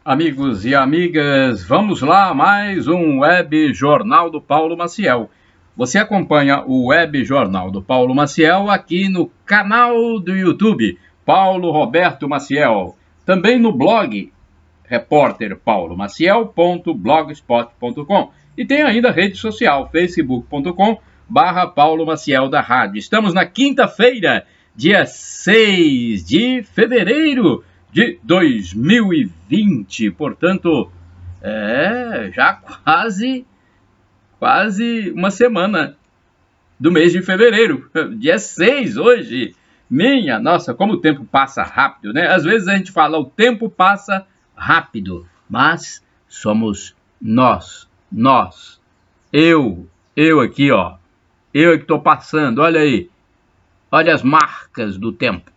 Amigos e amigas, vamos lá, mais um Web Jornal do Paulo Maciel. Você acompanha o Web Jornal do Paulo Maciel aqui no canal do YouTube, Paulo Roberto Maciel. Também no blog, repórterpaulomaciel.blogspot.com. E tem ainda a rede social, facebook.com/Paulo Maciel da Rádio. Estamos na quinta-feira, dia 6 de fevereiro de 2020, portanto, já quase uma semana do mês de fevereiro, dia 6 hoje. Minha nossa, como o tempo passa rápido, né? Às vezes a gente fala, o tempo passa rápido, mas somos nós, eu aqui, ó, eu que estou passando, olha aí, olha as marcas do tempo.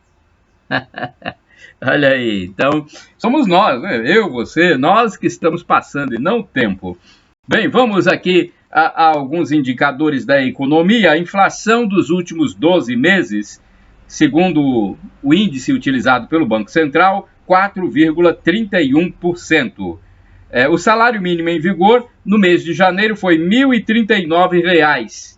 Olha aí, então, somos nós, né? Eu, você, nós que estamos passando e não o tempo. Bem, vamos aqui a alguns indicadores da economia. A inflação dos últimos 12 meses, segundo o índice utilizado pelo Banco Central, 4,31%. O salário mínimo em vigor no mês de janeiro foi R$ 1.039.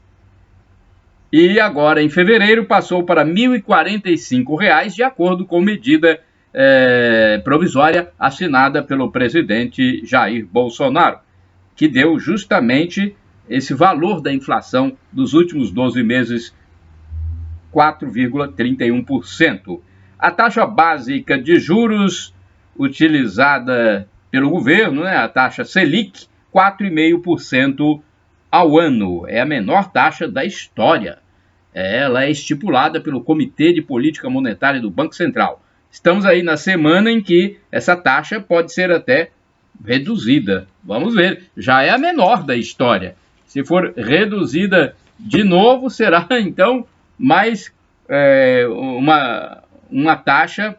E agora, em fevereiro, passou para R$ 1.045, de acordo com medida provisória assinada pelo presidente Jair Bolsonaro, que deu justamente esse valor da inflação dos últimos 12 meses, 4,31%. A taxa básica de juros utilizada pelo governo, né, a taxa Selic, 4,5% ao ano. É a menor taxa da história. Ela é estipulada pelo Comitê de Política Monetária do Banco Central. Estamos aí na semana em que essa taxa pode ser até reduzida. Vamos ver, já é a menor da história. Se for reduzida de novo, será então mais uma taxa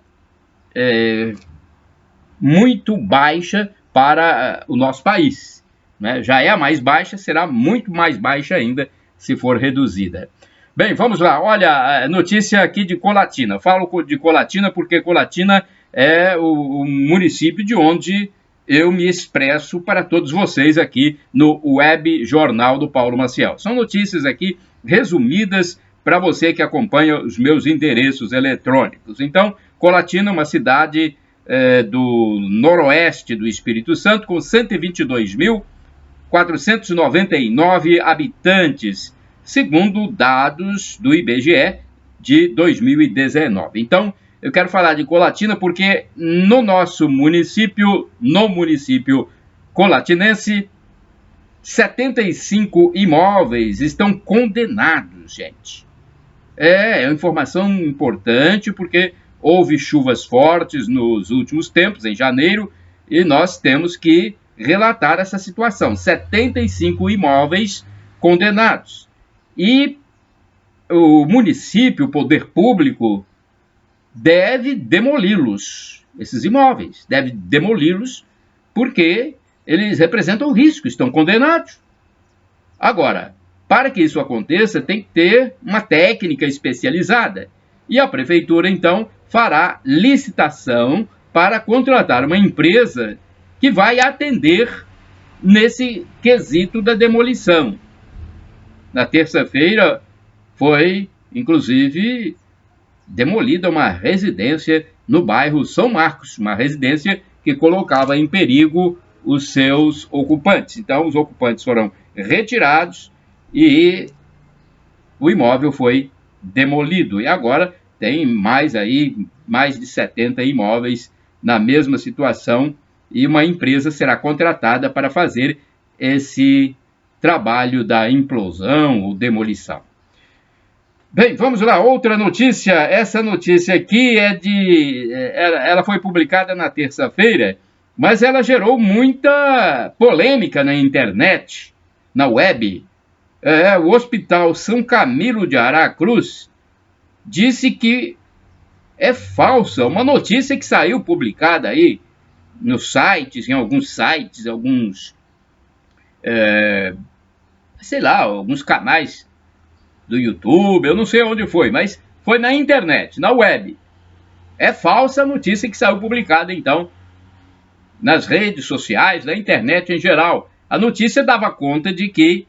muito baixa para o nosso país, né? Já é a mais baixa, será muito mais baixa ainda se for reduzida. Bem, vamos lá. Olha, notícia aqui de Colatina. Falo de Colatina porque Colatina é o município de onde eu me expresso para todos vocês aqui no Web Jornal do Paulo Maciel. São notícias aqui resumidas para você que acompanha os meus endereços eletrônicos. Então, Colatina é uma cidade do noroeste do Espírito Santo com 122.499 habitantes, segundo dados do IBGE de 2019. Então, eu quero falar de Colatina porque no nosso município, no município colatinense, 75 imóveis estão condenados, gente. É uma informação importante porque houve chuvas fortes nos últimos tempos, em janeiro, e nós temos que relatar essa situação. 75 imóveis condenados. E o município, o poder público, deve demoli-los, esses imóveis, deve demoli-los porque eles representam risco, estão condenados. Agora, para que isso aconteça, tem que ter uma técnica especializada. E a prefeitura, então, fará licitação para contratar uma empresa que vai atender nesse quesito da demolição. Na terça-feira foi, inclusive, demolida uma residência no bairro São Marcos, uma residência que colocava em perigo os seus ocupantes. Então, os ocupantes foram retirados e o imóvel foi demolido. E agora tem mais de 70 imóveis na mesma situação e uma empresa será contratada para fazer esse trabalho da implosão ou demolição. Bem, vamos lá, outra notícia. Essa notícia aqui ela foi publicada na terça-feira, mas ela gerou muita polêmica na internet, na web. O Hospital São Camilo de Aracruz disse que é falsa uma notícia que saiu publicada aí nos sites, em alguns sites, alguns canais do YouTube, eu não sei onde foi, mas foi na internet, na web. É falsa a notícia que saiu publicada, então, nas redes sociais, na internet em geral. A notícia dava conta de que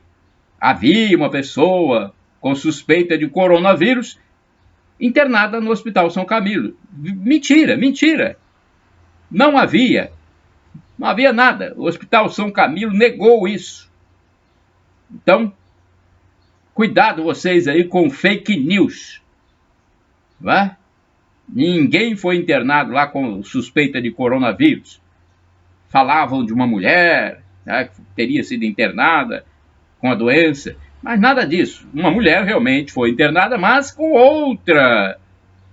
havia uma pessoa com suspeita de coronavírus internada no Hospital São Camilo. Mentira, mentira. Não havia nada. O Hospital São Camilo negou isso. Então, cuidado vocês aí com fake news. Não. Ninguém foi internado lá com suspeita de coronavírus. Falavam de uma mulher, né, que teria sido internada com a doença, mas nada disso. Uma mulher realmente foi internada, mas com outra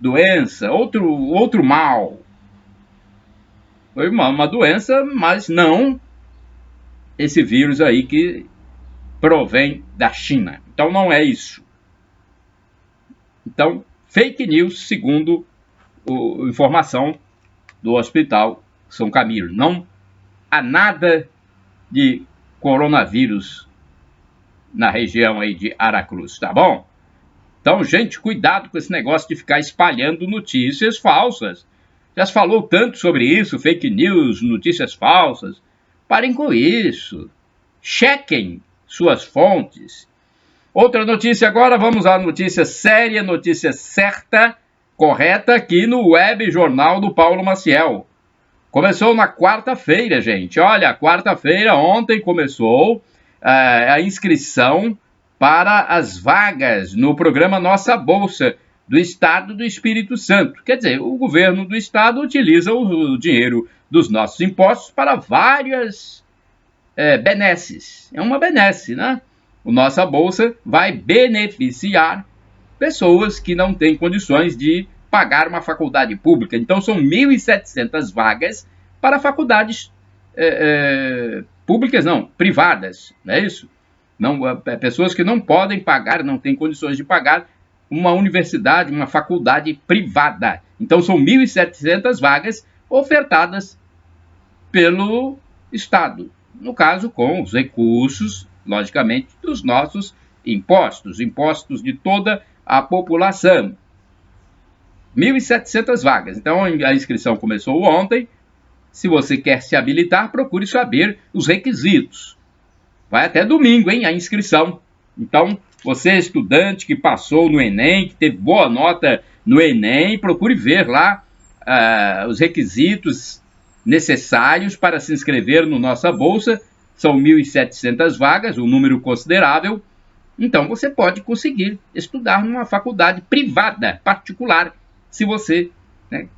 doença, outro mal. Foi uma doença, mas não esse vírus aí que provém da China. Então não é isso. Então, fake news, segundo a informação do Hospital São Camilo. Não há nada de coronavírus na região aí de Aracruz, tá bom? Então, gente, cuidado com esse negócio de ficar espalhando notícias falsas. Já se falou tanto sobre isso, fake news, notícias falsas. Parem com isso. Chequem suas fontes. Outra notícia agora, vamos à notícia séria, notícia certa, correta, aqui no Web Jornal do Paulo Maciel. Começou na quarta-feira, gente. Olha, quarta-feira, ontem começou a inscrição para as vagas no programa Nossa Bolsa do Estado do Espírito Santo. Quer dizer, o governo do Estado utiliza o dinheiro dos nossos impostos para várias benesses. É uma benesse, né? O Nossa Bolsa vai beneficiar pessoas que não têm condições de pagar uma faculdade pública. Então, são 1.700 vagas para faculdades públicas, não, privadas, não é isso? Não, pessoas que não podem pagar, não têm condições de pagar uma universidade, uma faculdade privada. Então, são 1.700 vagas ofertadas pelo Estado. No caso, com os recursos, logicamente, dos nossos impostos de toda a população. 1.700 vagas. Então, a inscrição começou ontem. Se você quer se habilitar, procure saber os requisitos. Vai até domingo, hein, a inscrição. Então, você estudante que passou no Enem, que teve boa nota no Enem, procure ver lá os requisitos necessários para se inscrever no Nossa Bolsa. São 1.700 vagas, um número considerável. Então, você pode conseguir estudar numa faculdade privada, particular, se você, né,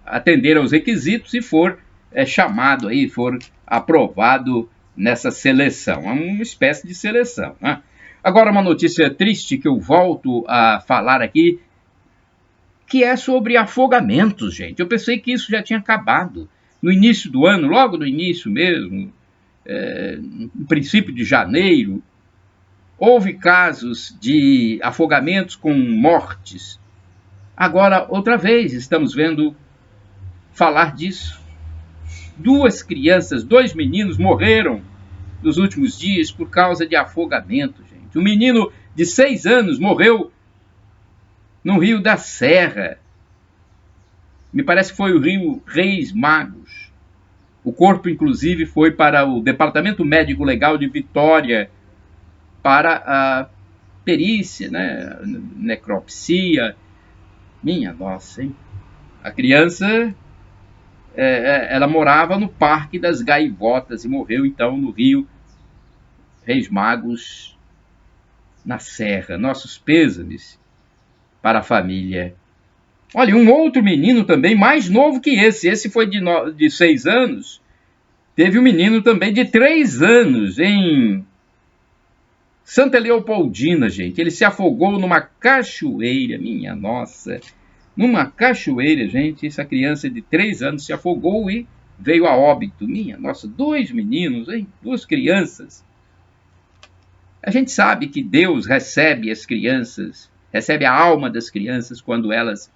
atender aos requisitos e for chamado aí, for aprovado nessa seleção. É uma espécie de seleção, né? Agora, uma notícia triste que eu volto a falar aqui, que é sobre afogamentos, gente. Eu pensei que isso já tinha acabado. No início do ano, logo no início mesmo, no princípio de janeiro, houve casos de afogamentos com mortes. Agora, outra vez, estamos vendo falar disso. 2 crianças, 2 meninos morreram nos últimos dias por causa de afogamento, gente. Um menino de 6 anos morreu no Rio da Serra. Me parece que foi o Rio Reis Magos. O corpo, inclusive, foi para o Departamento Médico Legal de Vitória para a perícia, né? Necropsia. Minha nossa, hein? A criança, ela morava no Parque das Gaivotas e morreu, então, no Rio Reis Magos, na Serra. Nossos pêsames para a família. Olha, um outro menino também, mais novo que esse foi de 6 anos, teve um menino também de 3 anos, em Santa Leopoldina, gente. Ele se afogou numa cachoeira, minha nossa. Numa cachoeira, gente, essa criança de 3 anos se afogou e veio a óbito. Minha nossa, 2 meninos, hein? 2 crianças. A gente sabe que Deus recebe as crianças, recebe a alma das crianças quando elas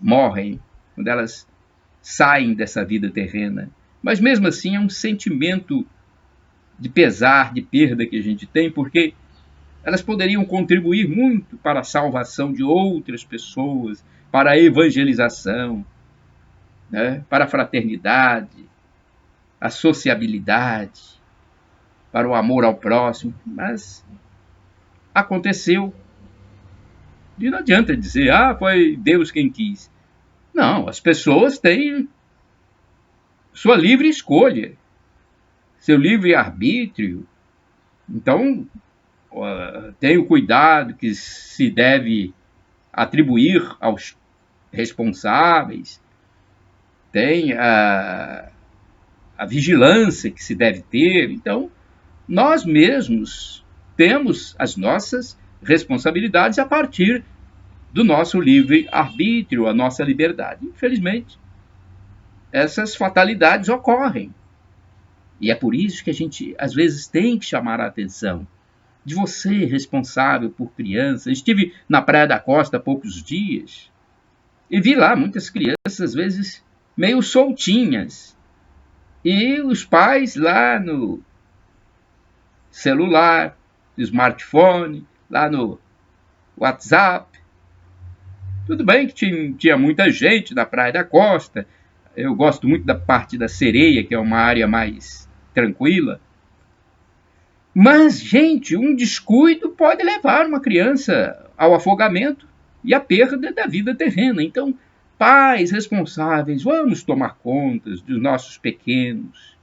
morrem, quando elas saem dessa vida terrena. Mas mesmo assim é um sentimento de pesar, de perda que a gente tem, porque elas poderiam contribuir muito para a salvação de outras pessoas, para a evangelização, né, para a fraternidade. a sociabilidade, para o amor ao próximo, mas aconteceu. E não adianta dizer, foi Deus quem quis. Não, as pessoas têm sua livre escolha, seu livre arbítrio. Então, tenha o cuidado que se deve atribuir aos responsáveis, tem a vigilância que se deve ter. Então, nós mesmos temos as nossas responsabilidades a partir do nosso livre-arbítrio, a nossa liberdade. Infelizmente, essas fatalidades ocorrem. E é por isso que a gente, às vezes, tem que chamar a atenção de você, responsável por crianças. Estive na Praia da Costa há poucos dias e vi lá muitas crianças, às vezes, meio soltinhas. E os pais lá no celular, no smartphone, lá no WhatsApp. Tudo bem que tinha muita gente na Praia da Costa. Eu gosto muito da parte da Sereia, que é uma área mais tranquila. Mas, gente, um descuido pode levar uma criança ao afogamento e à perda da vida terrena. Então, pais responsáveis, vamos tomar conta dos nossos pequenos.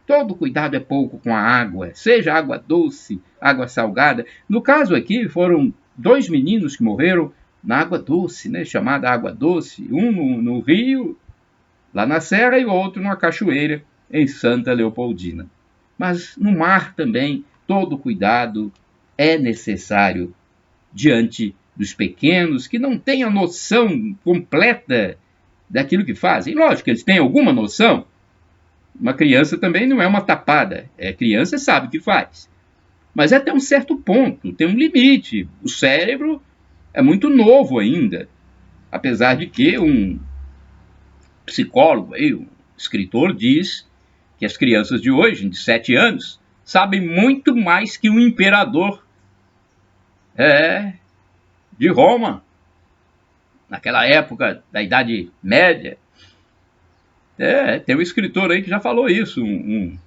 Todo cuidado é pouco com a água, seja água doce, água salgada. No caso aqui, foram 2 meninos que morreram na água doce, né, chamada água doce. Um no rio, lá na serra, e o outro numa cachoeira, em Santa Leopoldina. Mas no mar também, todo cuidado é necessário diante dos pequenos que não têm a noção completa daquilo que fazem. Lógico que eles têm alguma noção. Uma criança também não é uma tapada. Criança sabe o que faz. Mas até um certo ponto, tem um limite. O cérebro é muito novo ainda. Apesar de que um psicólogo, um escritor, diz que as crianças de hoje, de 7 anos, sabem muito mais que um imperador de Roma, naquela época da Idade Média. Tem um escritor aí que já falou isso, um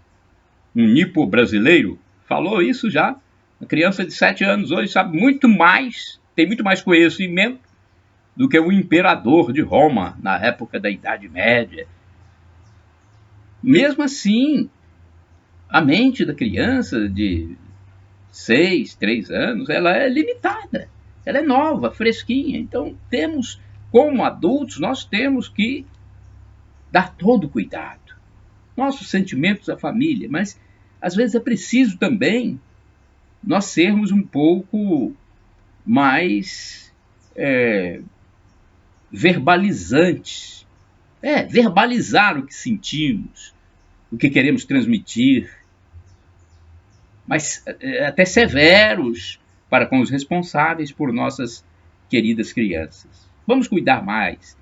nipo brasileiro, falou isso já. A criança de 7 anos hoje sabe muito mais, tem muito mais conhecimento do que o imperador de Roma, na época da Idade Média. Mesmo assim, a mente da criança de 3 anos, ela é limitada, ela é nova, fresquinha. Então, como adultos, nós temos que dar todo cuidado. Nossos sentimentos à família, mas às vezes é preciso também nós sermos um pouco mais verbalizantes. Verbalizar o que sentimos, o que queremos transmitir, mas até severos para com os responsáveis por nossas queridas crianças. Vamos cuidar mais,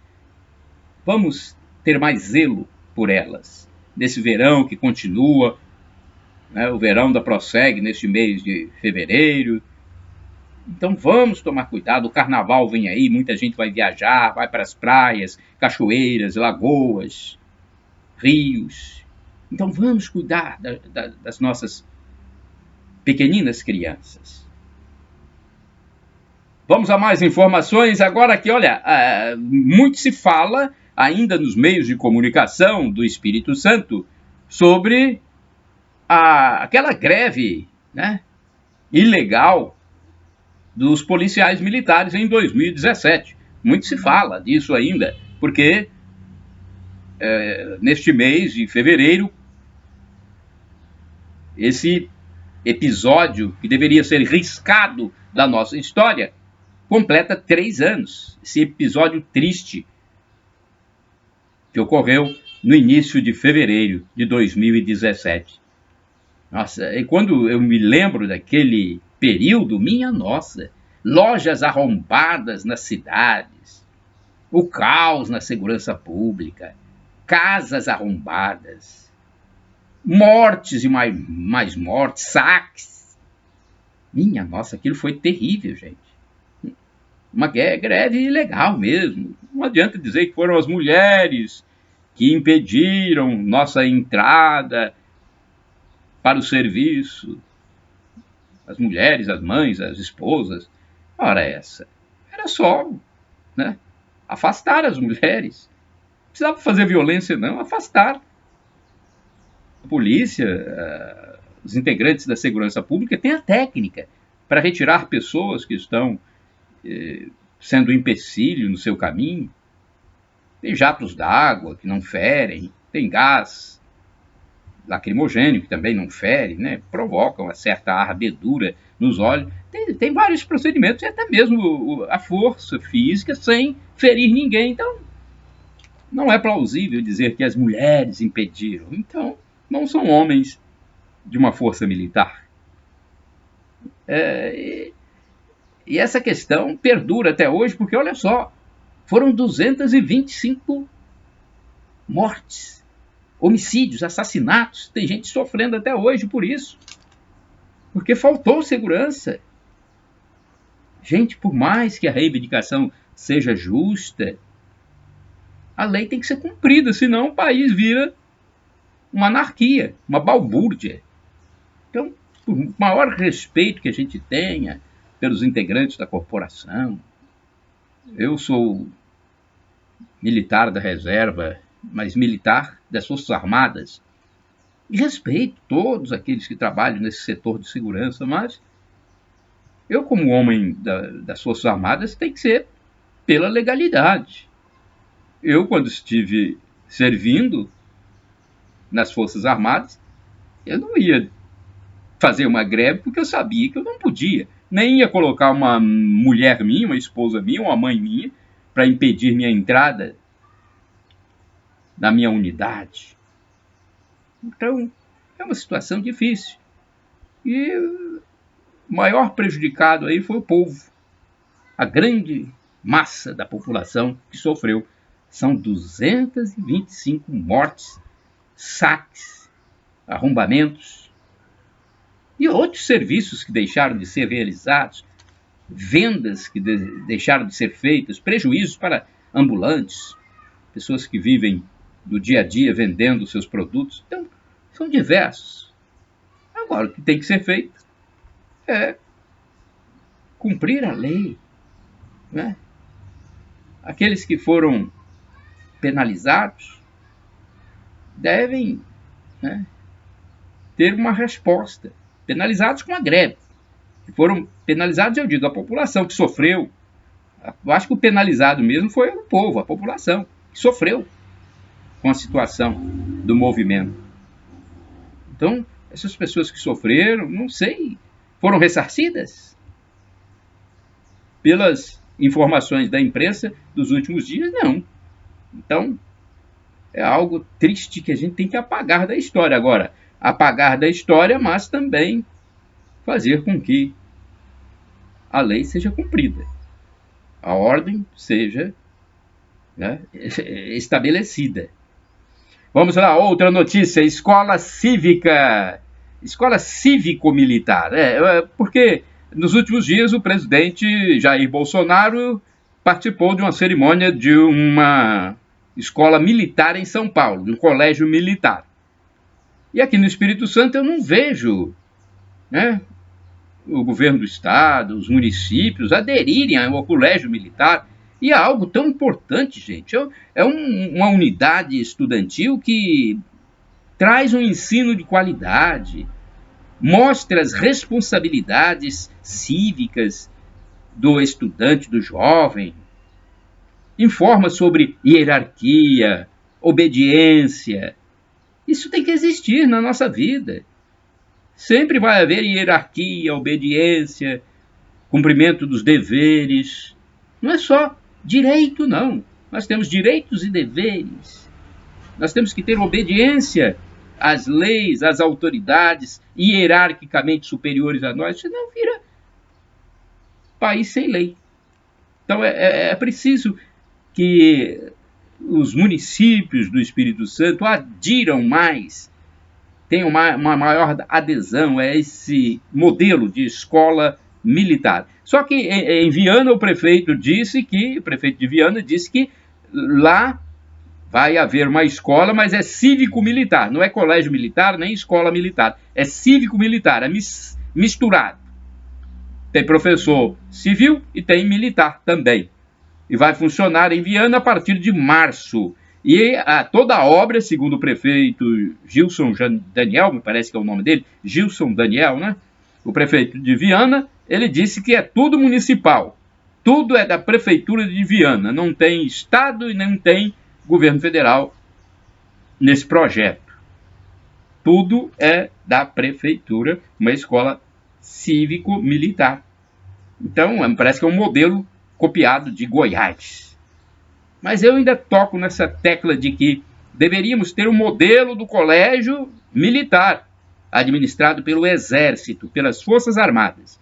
vamos ter mais zelo por elas, nesse verão que continua, né? O verão da prossegue neste mês de fevereiro. Então vamos tomar cuidado, o carnaval vem aí, muita gente vai viajar, vai para as praias, cachoeiras, lagoas, rios. Então vamos cuidar das nossas pequeninas crianças. Vamos a mais informações agora que, olha, muito se fala ainda nos meios de comunicação do Espírito Santo sobre aquela greve, né, ilegal dos policiais militares em 2017. Muito se fala disso ainda, porque neste mês de fevereiro, esse episódio que deveria ser riscado da nossa história completa 3 anos. Esse episódio triste que ocorreu no início de fevereiro de 2017. Nossa, e quando eu me lembro daquele período, minha nossa, lojas arrombadas nas cidades, o caos na segurança pública, casas arrombadas, mortes e mais mortes, saques. Minha nossa, aquilo foi terrível, gente. Uma greve ilegal mesmo. Não adianta dizer que foram as mulheres que impediram nossa entrada para o serviço, as mulheres, as mães, as esposas. Ora essa, era só, né, afastar as mulheres. Não precisava fazer violência não, afastar. A polícia, os integrantes da segurança pública têm a técnica para retirar pessoas que estão sendo empecilho no seu caminho. Tem jatos d'água que não ferem, tem gás lacrimogêneo que também não fere, né? Provoca uma certa ardedura nos olhos. Tem vários procedimentos, e até mesmo a força física sem ferir ninguém. Então, não é plausível dizer que as mulheres impediram. Então, não são homens de uma força militar. E essa questão perdura até hoje, porque, olha só, foram 225 mortes, homicídios, assassinatos. Tem gente sofrendo até hoje por isso, porque faltou segurança. Gente, por mais que a reivindicação seja justa, a lei tem que ser cumprida, senão o país vira uma anarquia, uma balbúrdia. Então, por maior respeito que a gente tenha pelos integrantes da corporação, eu sou militar da reserva, mas militar das Forças Armadas, e respeito todos aqueles que trabalham nesse setor de segurança, mas eu, como homem das Forças Armadas, tem que ser pela legalidade. Eu, quando estive servindo nas Forças Armadas, eu não ia fazer uma greve porque eu sabia que eu não podia. Nem ia colocar uma mulher minha, uma esposa minha, uma mãe minha, para impedir minha entrada na minha unidade. Então, é uma situação difícil. E o maior prejudicado aí foi o povo. A grande massa da população que sofreu. São 225 mortes, saques, arrombamentos e outros serviços que deixaram de ser realizados, vendas que deixaram de ser feitas, prejuízos para ambulantes, pessoas que vivem do dia a dia vendendo seus produtos. Então, são diversos. Agora, o que tem que ser feito é cumprir a lei, né? Aqueles que foram penalizados devem, né, ter uma resposta. Penalizados com a greve. Que foram penalizados, eu digo, a população que sofreu. Eu acho que o penalizado mesmo foi o povo, a população, que sofreu com a situação do movimento. Então, essas pessoas que sofreram, não sei, foram ressarcidas? Pelas informações da imprensa dos últimos dias, não. Então, é algo triste que a gente tem que apagar da história. Agora, apagar da história, mas também fazer com que a lei seja cumprida, a ordem seja, né, estabelecida. Vamos lá, outra notícia, escola cívica, escola cívico-militar. Porque nos últimos dias o presidente Jair Bolsonaro participou de uma cerimônia de uma escola militar em São Paulo, de um colégio militar. E aqui no Espírito Santo eu não vejo, né, o governo do estado, os municípios aderirem ao colégio militar. E é algo tão importante, gente. É uma unidade estudantil que traz um ensino de qualidade, mostra as responsabilidades cívicas do estudante, do jovem, informa sobre hierarquia, obediência. Isso tem que existir na nossa vida. Sempre vai haver hierarquia, obediência, cumprimento dos deveres. Não é só direito, não. Nós temos direitos e deveres. Nós temos que ter obediência às leis, às autoridades hierarquicamente superiores a nós, senão vira país sem lei. Então é preciso que os municípios do Espírito Santo adiram mais, tenham uma maior adesão a esse modelo de escola militar. Só que em Viana o prefeito de Viana disse que lá vai haver uma escola, mas é cívico-militar, não é colégio militar nem escola militar, é cívico-militar, é misturado. Tem professor civil e tem militar também. E vai funcionar em Viana a partir de março. E toda a obra, segundo o prefeito Gilson Daniel, me parece que é o nome dele, Gilson Daniel, né? O prefeito de Viana, ele disse que é tudo municipal. Tudo é da prefeitura de Viana. Não tem estado e não tem governo federal nesse projeto. Tudo é da prefeitura, uma escola cívico-militar. Então, parece que é um modelo copiado de Goiás. Mas eu ainda toco nessa tecla de que deveríamos ter um modelo do colégio militar, administrado pelo Exército, pelas Forças Armadas.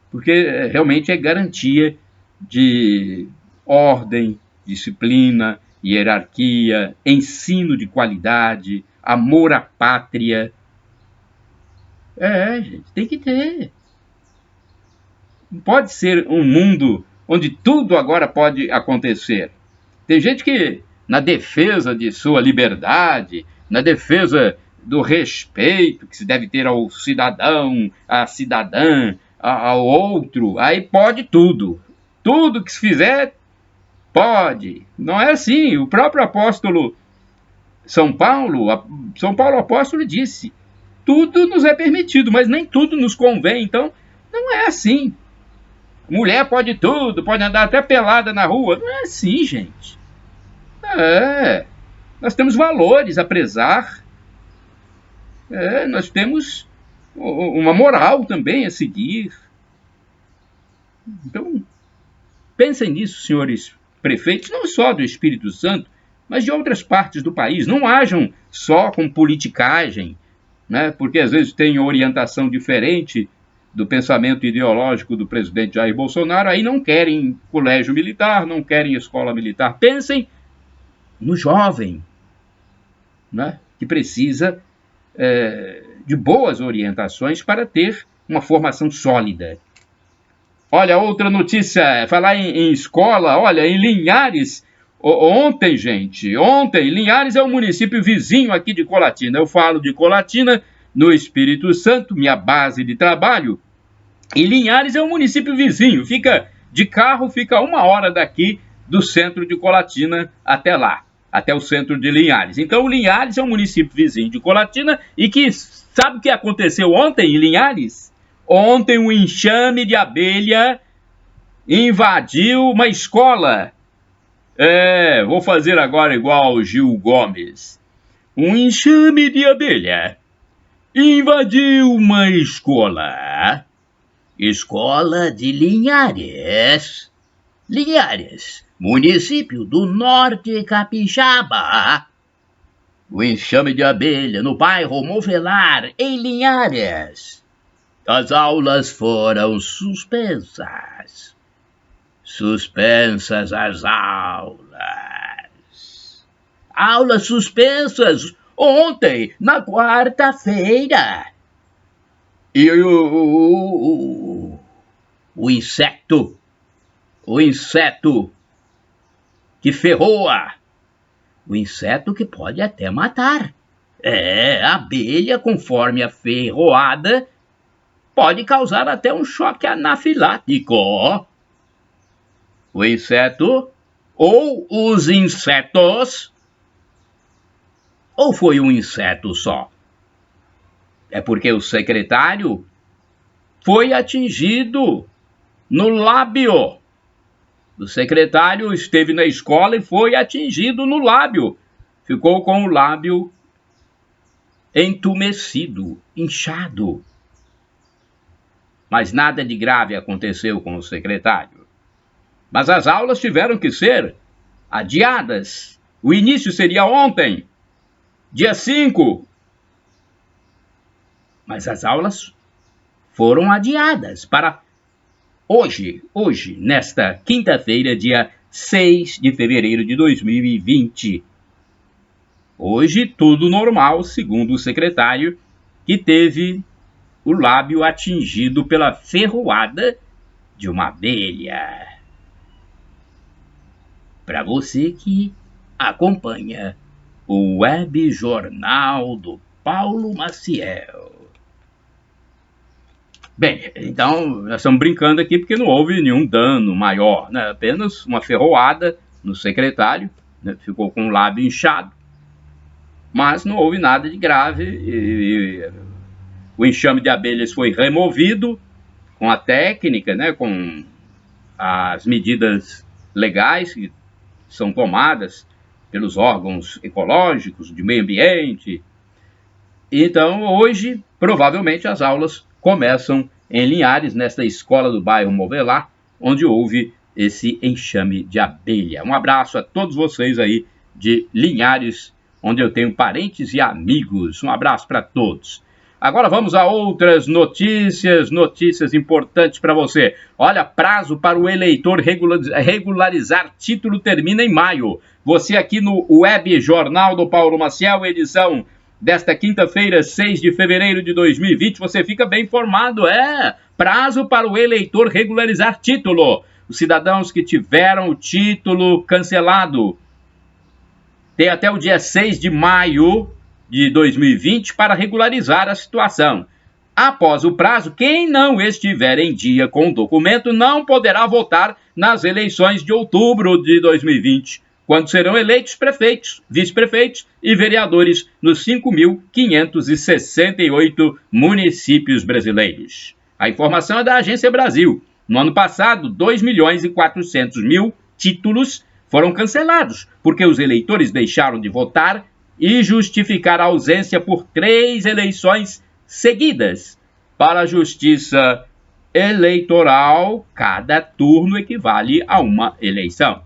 Porque realmente é garantia de ordem, disciplina, hierarquia, ensino de qualidade, amor à pátria. Gente, tem que ter. Não pode ser um mundo onde tudo agora pode acontecer. Tem gente que, na defesa de sua liberdade, na defesa do respeito que se deve ter ao cidadão, à cidadã, ao outro, aí pode tudo. Tudo que se fizer, pode. Não é assim. O próprio apóstolo São Paulo apóstolo disse, tudo nos é permitido, mas nem tudo nos convém. Então, não é assim. Mulher pode tudo, pode andar até pelada na rua. Não é assim, gente. Nós temos valores a prezar. Nós temos uma moral também a seguir. Então, pensem nisso, senhores prefeitos, não só do Espírito Santo, mas de outras partes do país. Não hajam só com politicagem, né? Porque às vezes tem orientação diferente do pensamento ideológico do presidente Jair Bolsonaro, aí não querem colégio militar, não querem escola militar. Pensem no jovem, né, que precisa de boas orientações para ter uma formação sólida. Olha, outra notícia, falar em escola, olha, em Linhares, ontem, Linhares é um município vizinho aqui de Colatina. Eu falo de Colatina, no Espírito Santo, minha base de trabalho, e Linhares é um município vizinho, de carro, fica 1 hora daqui do centro de Colatina até lá, até o centro de Linhares. Então, Linhares é um município vizinho de Colatina e que, sabe o que aconteceu ontem em Linhares? Ontem um enxame de abelha invadiu uma escola. Vou fazer agora igual o Gil Gomes. Um enxame de abelha invadiu uma escola. Escola de Linhares. Linhares, município do Norte Capixaba. O enxame de abelha no bairro Movelar, em Linhares. As aulas foram suspensas. Suspensas as aulas. Aulas suspensas ontem, na quarta-feira. E o inseto que ferroa, o inseto que pode até matar. A abelha, conforme a ferroada, pode causar até um choque anafilático. O inseto, ou os insetos, ou foi um inseto só? É porque o secretário foi atingido no lábio. O secretário esteve na escola e foi atingido no lábio. Ficou com o lábio entumecido, inchado. Mas nada de grave aconteceu com o secretário. Mas as aulas tiveram que ser adiadas. O início seria ontem, dia 5. Mas as aulas foram adiadas para hoje, nesta quinta-feira, dia 6 de fevereiro de 2020. Hoje, tudo normal, segundo o secretário, que teve o lábio atingido pela ferroada de uma abelha. Para você que acompanha o Web Jornal do Paulo Maciel. Bem, então nós estamos brincando aqui porque não houve nenhum dano maior, né? Apenas uma ferroada no secretário, né? Ficou com o lábio inchado, mas não houve nada de grave e o enxame de abelhas foi removido com a técnica, né? Com as medidas legais que são tomadas pelos órgãos ecológicos, de meio ambiente. Então, hoje, provavelmente, as aulas começam em Linhares, nesta escola do bairro Movelar, onde houve esse enxame de abelha. Um abraço a todos vocês aí de Linhares, onde eu tenho parentes e amigos. Um abraço para todos. Agora vamos a outras notícias importantes para você. Olha, prazo para o eleitor regularizar título termina em maio. Você aqui no Web Jornal do Paulo Maciel, edição desta quinta-feira, 6 de fevereiro de 2020, você fica bem informado. Prazo para o eleitor regularizar título. Os cidadãos que tiveram o título cancelado têm até o dia 6 de maio de 2020 para regularizar a situação. Após o prazo, quem não estiver em dia com o documento não poderá votar nas eleições de outubro de 2020, quando serão eleitos prefeitos, vice-prefeitos e vereadores nos 5.568 municípios brasileiros. A informação é da Agência Brasil. No ano passado, 2.400.000 títulos foram cancelados, porque os eleitores deixaram de votar e justificar a ausência por 3 eleições seguidas. Para a Justiça Eleitoral, cada turno equivale a uma eleição.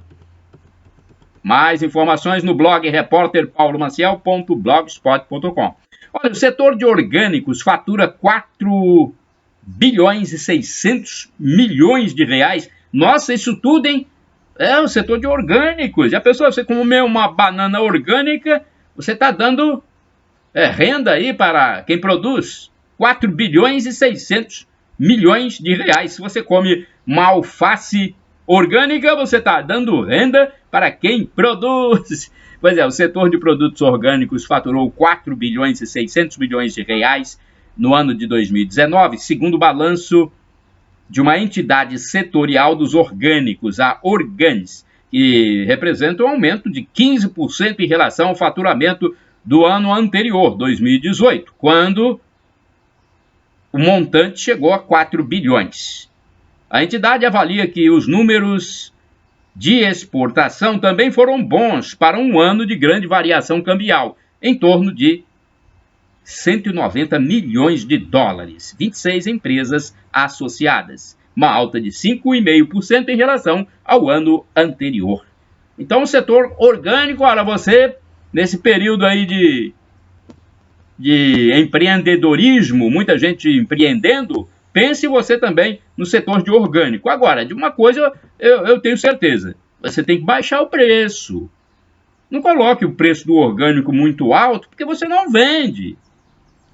Mais informações no blog repórterpaulomaciel.blogspot.com. Olha, o setor de orgânicos fatura 4 bilhões e 600 milhões de reais. Nossa, isso tudo, hein? O setor de orgânicos. Já pensou, você comer uma banana orgânica, você está dando renda aí para quem produz. 4 bilhões e 600 milhões de reais. Se você come uma alface orgânica, você está dando renda para quem produz. Pois é, o setor de produtos orgânicos faturou 4 bilhões e 600 milhões de reais no ano de 2019, segundo o balanço de uma entidade setorial dos orgânicos, a Orgânis, que representa um aumento de 15% em relação ao faturamento do ano anterior, 2018, quando o montante chegou a 4 bilhões. A entidade avalia que os números de exportação também foram bons para um ano de grande variação cambial, em torno de 190 milhões de dólares, 26 empresas associadas, uma alta de 5,5% em relação ao ano anterior. Então, o setor orgânico, olha, você, nesse período aí de empreendedorismo, muita gente empreendendo, pense você também no setor de orgânico. Agora, de uma coisa eu tenho certeza, você tem que baixar o preço. Não coloque o preço do orgânico muito alto, porque você não vende.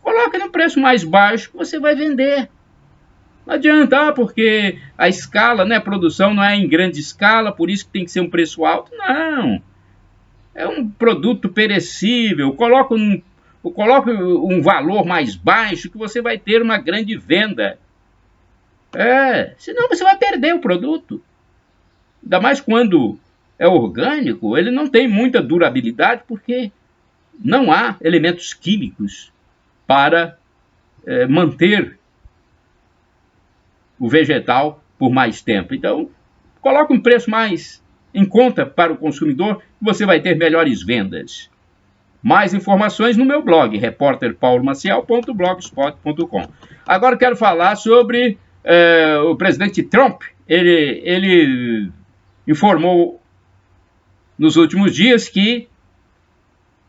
Coloque no preço mais baixo que você vai vender. Não adianta, porque a escala, né, a produção não é em grande escala, por isso que tem que ser um preço alto. Não. É um produto perecível. Coloque um valor mais baixo que você vai ter uma grande venda. Senão você vai perder o produto. Ainda mais quando é orgânico, ele não tem muita durabilidade, porque não há elementos químicos para manter o vegetal por mais tempo. Então, coloque um preço mais em conta para o consumidor, que você vai ter melhores vendas. Mais informações no meu blog, repórterpaulomaciel.blogspot.com. Agora quero falar sobre o presidente Trump. Ele informou nos últimos dias que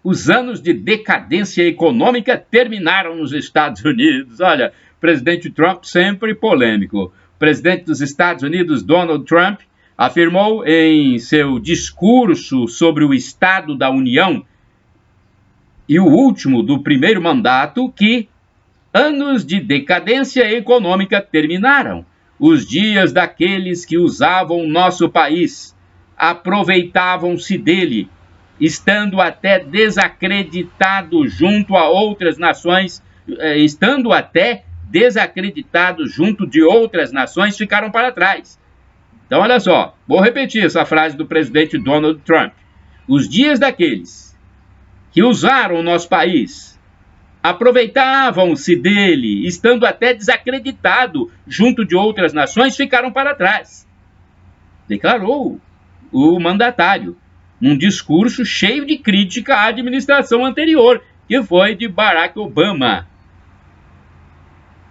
os anos de decadência econômica terminaram nos Estados Unidos. Olha, o presidente Trump sempre polêmico. O presidente dos Estados Unidos, Donald Trump, afirmou em seu discurso sobre o Estado da União e o último do primeiro mandato que anos de decadência econômica terminaram. Os dias daqueles que usavam nosso país, aproveitavam-se dele estando até desacreditado junto a outras nações, junto de outras nações, ficaram para trás. Então, olha só, vou repetir essa frase do presidente Donald Trump. Os dias daqueles que usaram o nosso país, aproveitavam-se dele, estando até desacreditado junto de outras nações, ficaram para trás. Declarou o mandatário, num discurso cheio de crítica à administração anterior, que foi de Barack Obama.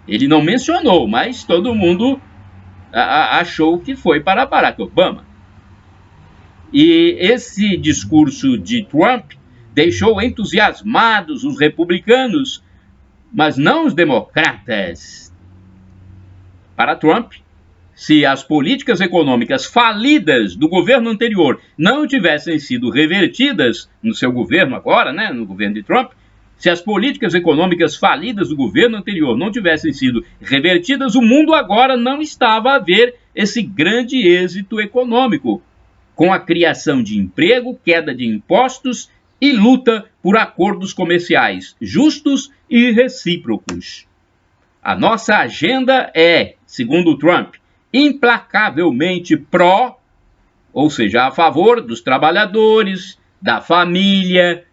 Ele não mencionou, mas todo mundo achou que foi para Barack Obama. E esse discurso de Trump deixou entusiasmados os republicanos, mas não os democratas. Para Trump, se as políticas econômicas falidas do governo anterior não tivessem sido revertidas no seu governo agora, no governo de Trump, se as políticas econômicas falidas do governo anterior não tivessem sido revertidas, o mundo agora não estava a ver esse grande êxito econômico, com a criação de emprego, queda de impostos e luta por acordos comerciais justos e recíprocos. A nossa agenda é, segundo Trump, implacavelmente pró, ou seja, a favor dos trabalhadores, da família,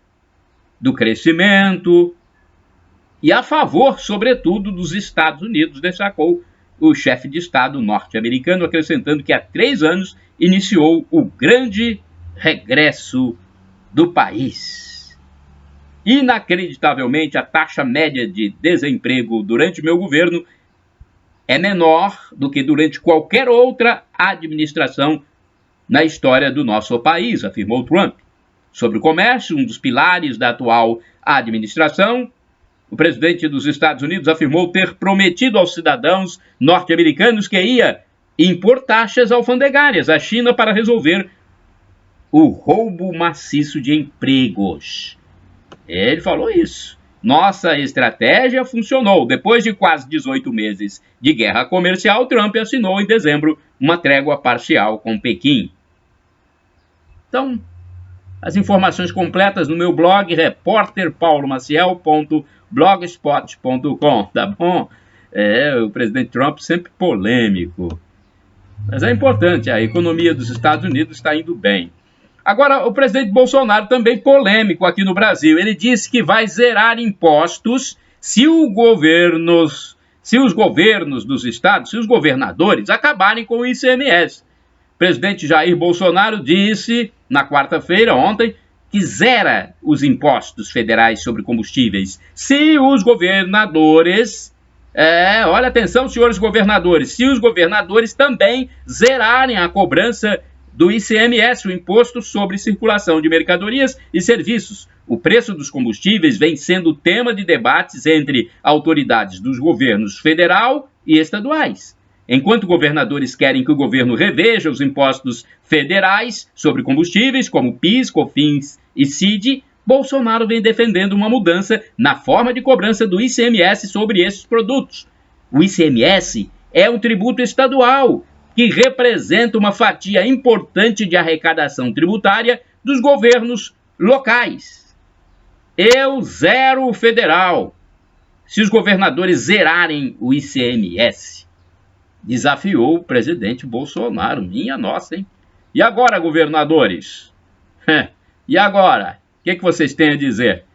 do crescimento e a favor, sobretudo, dos Estados Unidos, destacou o chefe de Estado norte-americano, acrescentando que há 3 anos iniciou o grande regresso do país. Inacreditavelmente, a taxa média de desemprego durante meu governo é menor do que durante qualquer outra administração na história do nosso país, afirmou Trump. Sobre o comércio, um dos pilares da atual administração, o presidente dos Estados Unidos afirmou ter prometido aos cidadãos norte-americanos que ia impor taxas alfandegárias à China para resolver o roubo maciço de empregos. Ele falou isso. Nossa estratégia funcionou. Depois de quase 18 meses de guerra comercial, Trump assinou em dezembro uma trégua parcial com Pequim. Então, as informações completas no meu blog, repórterpaulomaciel.blogspot.com, tá bom? O presidente Trump sempre polêmico. Mas é importante, a economia dos Estados Unidos está indo bem. Agora, o presidente Bolsonaro também polêmico aqui no Brasil. Ele disse que vai zerar impostos se os governos dos estados, se os governadores acabarem com o ICMS. O presidente Jair Bolsonaro disse na quarta-feira, ontem, que zera os impostos federais sobre combustíveis se os governadores, olha atenção, senhores governadores, se os governadores também zerarem a cobrança do ICMS, o Imposto sobre Circulação de Mercadorias e Serviços. O preço dos combustíveis vem sendo tema de debates entre autoridades dos governos federal e estaduais. Enquanto governadores querem que o governo reveja os impostos federais sobre combustíveis, como PIS, COFINS e CID, Bolsonaro vem defendendo uma mudança na forma de cobrança do ICMS sobre esses produtos. O ICMS é um tributo estadual que representa uma fatia importante de arrecadação tributária dos governos locais. Eu zero o federal se os governadores zerarem o ICMS. Desafiou o presidente Bolsonaro. Minha nossa, hein? E agora, governadores? E agora? O que vocês têm a dizer?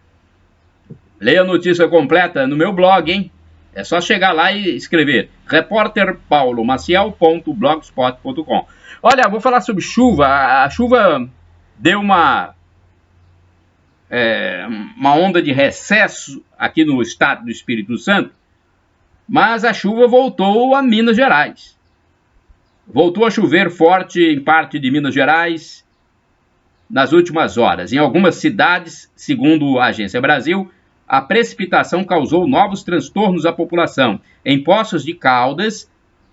Leia a notícia completa no meu blog, hein? É só chegar lá e escrever repórterpaulomaciel.blogspot.com. Olha, vou falar sobre chuva. A chuva deu uma onda de recesso aqui no estado do Espírito Santo, mas a chuva voltou a Minas Gerais. Voltou a chover forte em parte de Minas Gerais nas últimas horas. Em algumas cidades, segundo a Agência Brasil, a precipitação causou novos transtornos à população. Em Poços de Caldas,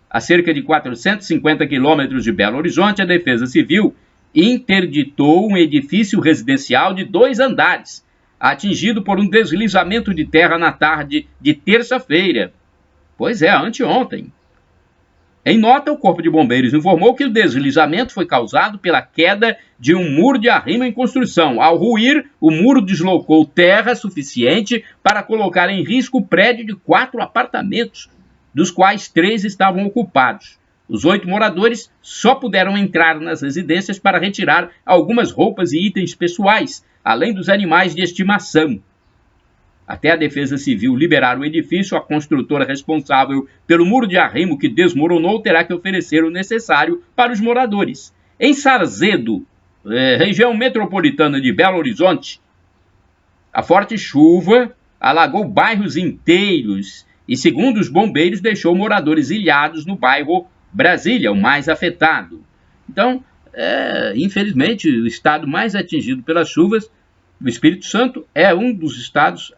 a cerca de 450 quilômetros de Belo Horizonte, a Defesa Civil interditou um edifício residencial de 2 andares, atingido por um deslizamento de terra na tarde de terça-feira. Pois é, anteontem. Em nota, o Corpo de Bombeiros informou que o deslizamento foi causado pela queda de um muro de arrimo em construção. Ao ruir, o muro deslocou terra suficiente para colocar em risco o prédio de 4 apartamentos, dos quais 3 estavam ocupados. Os 8 moradores só puderam entrar nas residências para retirar algumas roupas e itens pessoais, além dos animais de estimação. Até a Defesa Civil liberar o edifício, a construtora responsável pelo muro de arrimo que desmoronou terá que oferecer o necessário para os moradores. Em Sarzedo, região metropolitana de Belo Horizonte, a forte chuva alagou bairros inteiros e, segundo os bombeiros, deixou moradores ilhados no bairro Brasília, o mais afetado. Então, infelizmente, o estado mais atingido pelas chuvas, o Espírito Santo, é um dos estados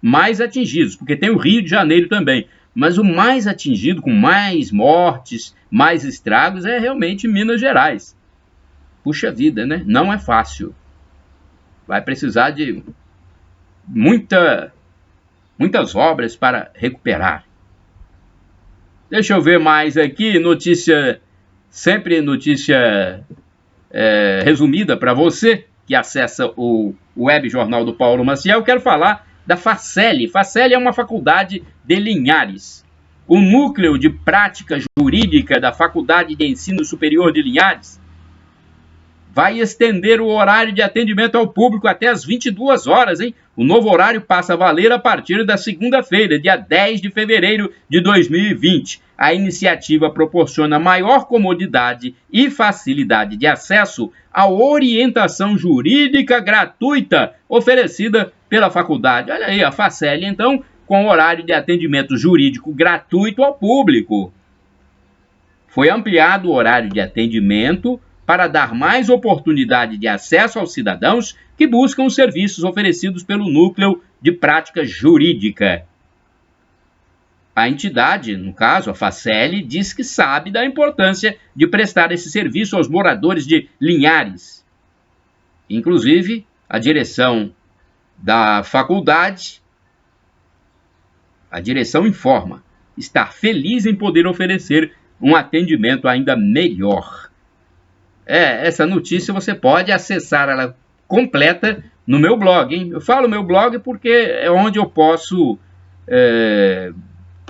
mais atingidos, porque tem o Rio de Janeiro também, mas o mais atingido, com mais mortes, mais estragos, é realmente Minas Gerais. Puxa vida, né? Não é fácil. Vai precisar de muitas obras para recuperar. Deixa eu ver mais aqui, sempre notícia resumida para você, que acessa o web jornal do Paulo Maciel. Eu quero falar da Faceli. Faceli é uma faculdade de Linhares. O núcleo de prática jurídica da Faculdade de Ensino Superior de Linhares vai estender o horário de atendimento ao público até às 22 horas, hein? O novo horário passa a valer a partir da segunda-feira, dia 10 de fevereiro de 2020. A iniciativa proporciona maior comodidade e facilidade de acesso à orientação jurídica gratuita oferecida pela faculdade. Olha aí, a Faceli, então, com horário de atendimento jurídico gratuito ao público. Foi ampliado o horário de atendimento para dar mais oportunidade de acesso aos cidadãos que buscam os serviços oferecidos pelo Núcleo de Prática Jurídica. A entidade, no caso, a Faceli, diz que sabe da importância de prestar esse serviço aos moradores de Linhares. Inclusive, a direção da faculdade, a direção informa, estar feliz em poder oferecer um atendimento ainda melhor. Essa notícia você pode acessar ela completa no meu blog, hein? Eu falo meu blog porque é onde eu posso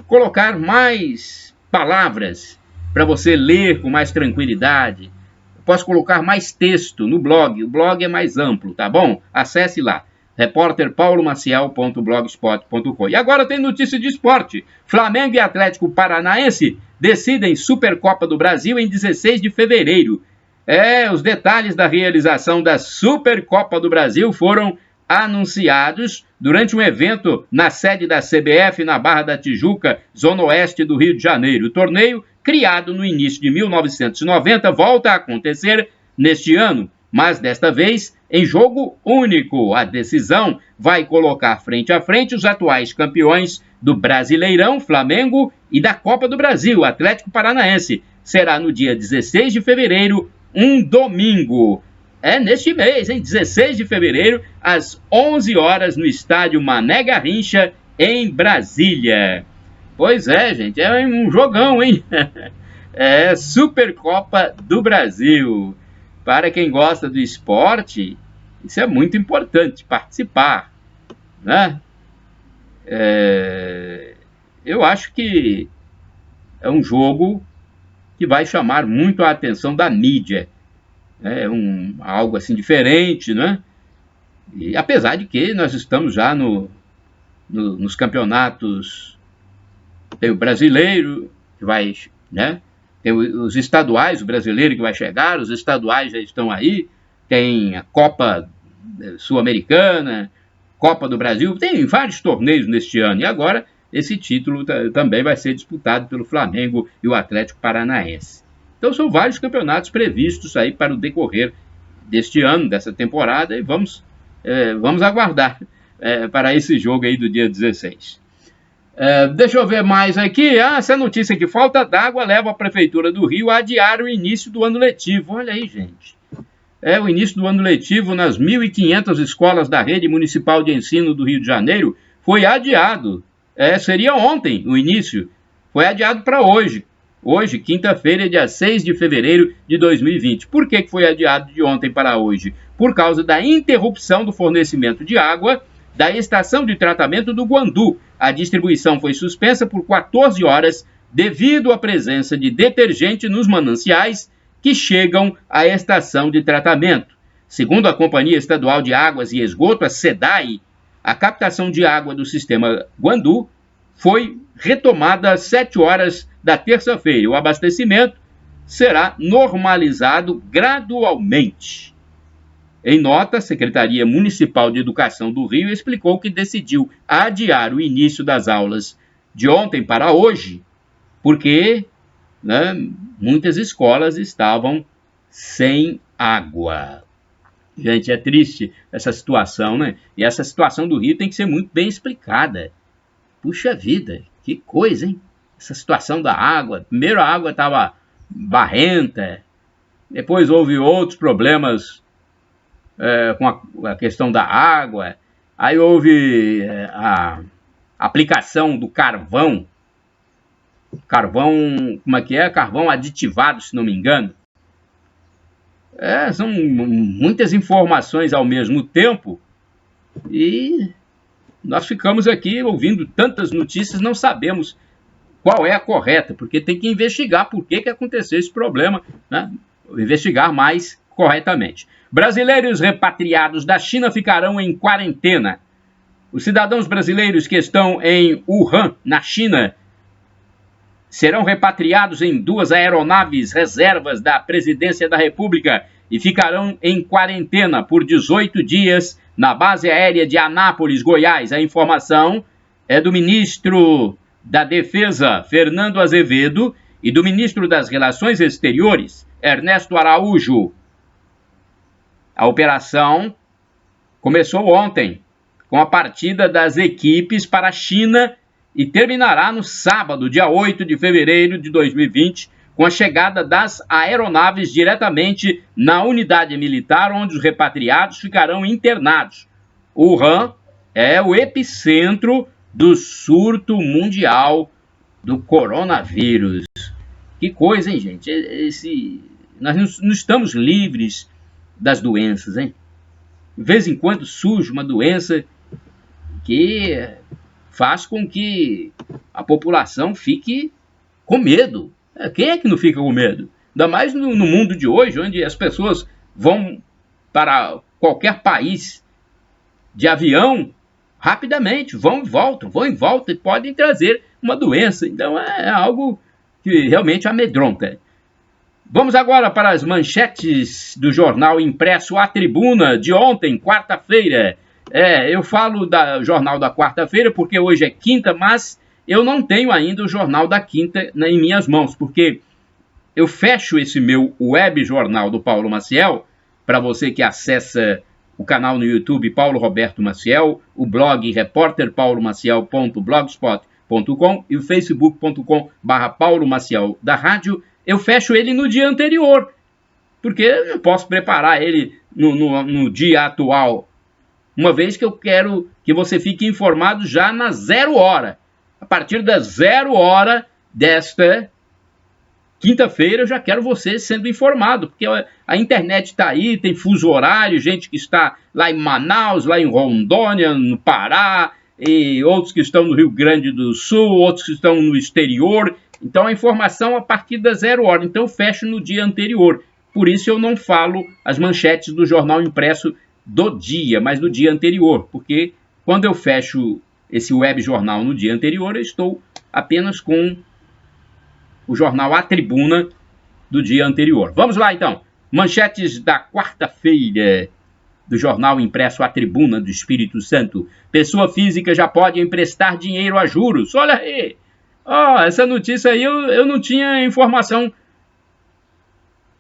colocar mais palavras para você ler com mais tranquilidade. Eu posso colocar mais texto no blog. O blog é mais amplo, tá bom? Acesse lá, repórterpaulomaciel.blogspot.com. E agora tem notícia de esporte. Flamengo e Atlético Paranaense decidem Supercopa do Brasil em 16 de fevereiro. Os detalhes da realização da Supercopa do Brasil foram anunciados durante um evento na sede da CBF na Barra da Tijuca, zona oeste do Rio de Janeiro. O torneio, criado no início de 1990, volta a acontecer neste ano, mas desta vez em jogo único. A decisão vai colocar frente a frente os atuais campeões do Brasileirão, Flamengo, e da Copa do Brasil, Atlético Paranaense. Será no dia 16 de fevereiro, um domingo. Neste mês, hein? 16 de fevereiro, às 11 horas, no estádio Mané Garrincha, em Brasília. Pois é, gente, é um jogão, hein? Supercopa do Brasil. Para quem gosta do esporte, isso é muito importante, participar, né? Eu acho que é um jogo que vai chamar muito a atenção da mídia. Algo assim diferente, né? E apesar de que nós estamos já nos campeonatos, tem o brasileiro, que vai, né? Tem os estaduais, o brasileiro que vai chegar, os estaduais já estão aí, tem a Copa Sul-Americana, Copa do Brasil, tem vários torneios neste ano, e agora esse título também vai ser disputado pelo Flamengo e o Atlético Paranaense. Então são vários campeonatos previstos aí para o decorrer deste ano, dessa temporada, e vamos aguardar para esse jogo aí do dia 16. Deixa eu ver mais aqui. Essa notícia aqui: falta d'água leva a Prefeitura do Rio a adiar o início do ano letivo. Olha aí, gente. O início do ano letivo nas 1.500 escolas da Rede Municipal de Ensino do Rio de Janeiro foi adiado. Seria ontem o início. Foi adiado para hoje. Hoje, quinta-feira, dia 6 de fevereiro de 2020. Por que foi adiado de ontem para hoje? Por causa da interrupção do fornecimento de água da estação de tratamento do Guandu. A distribuição foi suspensa por 14 horas devido à presença de detergente nos mananciais que chegam à estação de tratamento. Segundo a Companhia Estadual de Águas e Esgoto, a SEDAI, a captação de água do sistema Guandu foi retomada às 7 horas da terça-feira. O abastecimento será normalizado gradualmente. Em nota, a Secretaria Municipal de Educação do Rio explicou que decidiu adiar o início das aulas de ontem para hoje, porque muitas escolas estavam sem água. Gente, é triste essa situação, né? E essa situação do Rio tem que ser muito bem explicada. Puxa vida, que coisa, hein? Essa situação da água. Primeiro a água estava barrenta, depois houve outros problemas com a questão da água, aí houve a aplicação do carvão, como é que é? Carvão aditivado, se não me engano. São muitas informações ao mesmo tempo e nós ficamos aqui ouvindo tantas notícias, não sabemos qual é a correta, porque tem que investigar por que aconteceu esse problema, né? Investigar mais corretamente. Brasileiros repatriados da China ficarão em quarentena. Os cidadãos brasileiros que estão em Wuhan, na China, serão repatriados em 2 aeronaves reservas da Presidência da República e ficarão em quarentena por 18 dias na base aérea de Anápolis, Goiás. A informação é do ministro da Defesa, Fernando Azevedo, e do ministro das Relações Exteriores, Ernesto Araújo. A operação começou ontem, com a partida das equipes para a China e terminará no sábado, dia 8 de fevereiro de 2020, com a chegada das aeronaves diretamente na unidade militar, onde os repatriados ficarão internados. Wuhan é o epicentro do surto mundial do coronavírus. Que coisa, hein, gente? Nós não estamos livres das doenças, hein? De vez em quando surge uma doença que faz com que a população fique com medo. Quem é que não fica com medo? Ainda mais no mundo de hoje, onde as pessoas vão para qualquer país de avião rapidamente, vão e voltam e podem trazer uma doença. Então é algo que realmente amedronta. Vamos agora para as manchetes do jornal impresso A Tribuna de ontem, quarta-feira. Eu falo do jornal da quarta-feira porque hoje é quinta, mas eu não tenho ainda o jornal da quinta em minhas mãos, porque eu fecho esse meu web jornal do Paulo Maciel, para você que acessa o canal no YouTube Paulo Roberto Maciel, o blog repórterpaulomaciel.blogspot.com e o facebook.com/Paulo Maciel da rádio. Eu fecho ele no dia anterior, porque eu não posso preparar ele no dia atual, uma vez que eu quero que você fique informado já na 0 hora. A partir das 0 hora desta quinta-feira eu já quero você sendo informado, porque a internet está aí, tem fuso horário, gente que está lá em Manaus, lá em Rondônia, no Pará, e outros que estão no Rio Grande do Sul, outros que estão no exterior. Então a informação a partir das 0 hora, então eu fecho no dia anterior. Por isso eu não falo as manchetes do jornal impresso do dia, mas do dia anterior, porque quando eu fecho esse web jornal no dia anterior, eu estou apenas com o jornal A Tribuna do dia anterior. Vamos lá então, manchetes da quarta-feira do jornal impresso A Tribuna do Espírito Santo. Pessoa física já pode emprestar dinheiro a juros. Olha aí, essa notícia aí eu não tinha informação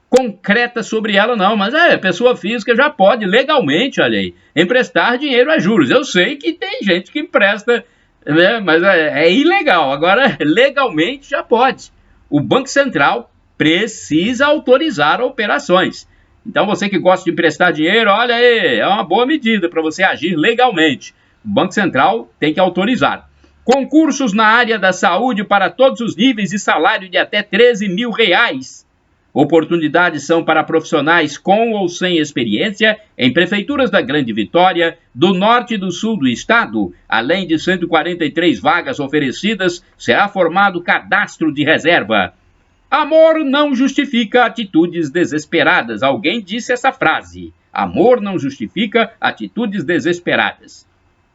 concreta sobre ela não, mas pessoa física já pode legalmente, olha aí, emprestar dinheiro a juros. Eu sei que tem gente que empresta, né, mas é ilegal. Agora, legalmente já pode. O Banco Central precisa autorizar operações. Então, você que gosta de emprestar dinheiro, olha aí, é uma boa medida para você agir legalmente. O Banco Central tem que autorizar. Concursos na área da saúde para todos os níveis e salário de até R$13 mil. Oportunidades são para profissionais com ou sem experiência em prefeituras da Grande Vitória, do norte e do sul do estado. Além de 143 vagas oferecidas, será formado cadastro de reserva. Amor não justifica atitudes desesperadas. Alguém disse essa frase. Amor não justifica atitudes desesperadas.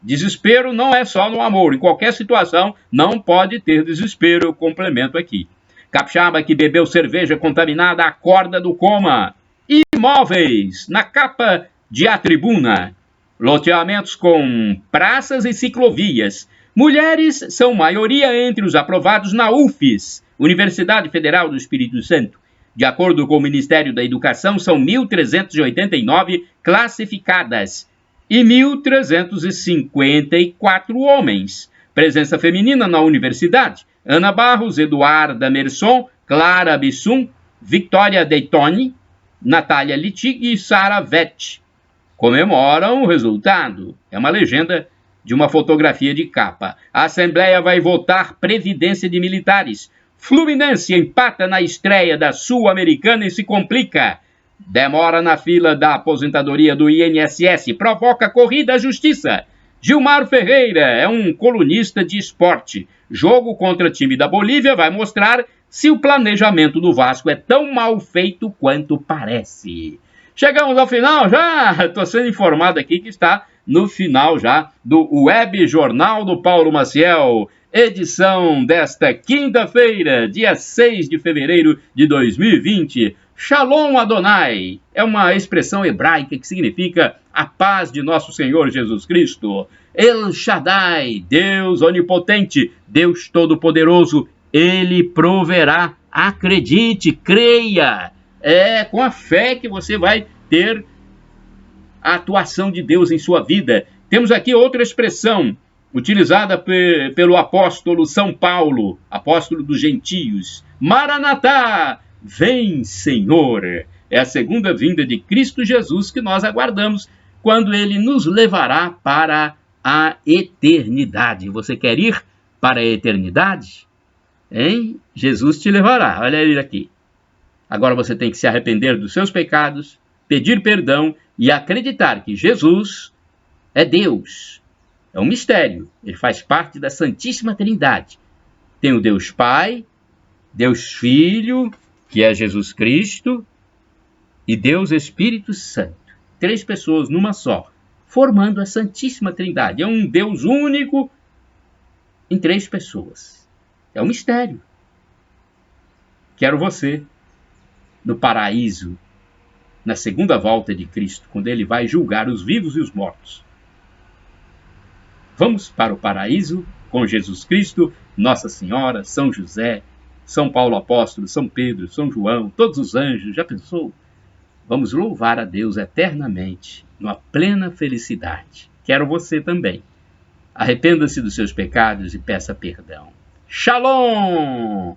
Desespero não é só no amor. Em qualquer situação não pode ter desespero. Eu complemento aqui. Capixaba que bebeu cerveja contaminada acorda do coma. Imóveis, na capa de A Tribuna. Loteamentos com praças e ciclovias. Mulheres são maioria entre os aprovados na UFES, Universidade Federal do Espírito Santo. De acordo com o Ministério da Educação, são 1.389 classificadas e 1.354 homens. Presença feminina na universidade. Ana Barros, Eduarda Merson, Clara Bissum, Victoria Deitoni, Natália Littig e Sara Vett comemoram o resultado. É uma legenda de uma fotografia de capa. A Assembleia vai votar Previdência de Militares. Fluminense empata na estreia da Sul-Americana e se complica. Demora na fila da aposentadoria do INSS. Provoca corrida à justiça. Gilmar Ferreira é um colunista de esporte. Jogo contra time da Bolívia vai mostrar se o planejamento do Vasco é tão mal feito quanto parece. Chegamos ao final já. Estou sendo informado aqui que está no final já do Web Jornal do Paulo Maciel. Edição desta quinta-feira, dia 6 de fevereiro de 2020. Shalom Adonai é uma expressão hebraica que significa a paz de nosso Senhor Jesus Cristo. El Shaddai, Deus onipotente, Deus todo-poderoso, Ele proverá. Acredite, creia. É com a fé que você vai ter a atuação de Deus em sua vida. Temos aqui outra expressão utilizada pelo apóstolo São Paulo, apóstolo dos gentios. Maranatá, vem Senhor. É a segunda vinda de Cristo Jesus que nós aguardamos quando Ele nos levará para a eternidade. Você quer ir para a eternidade? Hein? Jesus te levará. Olha ele aqui. Agora você tem que se arrepender dos seus pecados, pedir perdão e acreditar que Jesus é Deus. É um mistério. Ele faz parte da Santíssima Trindade. Tem o Deus Pai, Deus Filho, que é Jesus Cristo, e Deus Espírito Santo. 3 pessoas numa só, formando a Santíssima Trindade. É um Deus único em 3 pessoas. É um mistério. Quero você no paraíso, na segunda volta de Cristo, quando Ele vai julgar os vivos e os mortos. Vamos para o paraíso com Jesus Cristo, Nossa Senhora, São José, São Paulo Apóstolo, São Pedro, São João, todos os anjos. Já pensou? Vamos louvar a Deus eternamente, numa plena felicidade. Quero você também. Arrependa-se dos seus pecados e peça perdão. Shalom!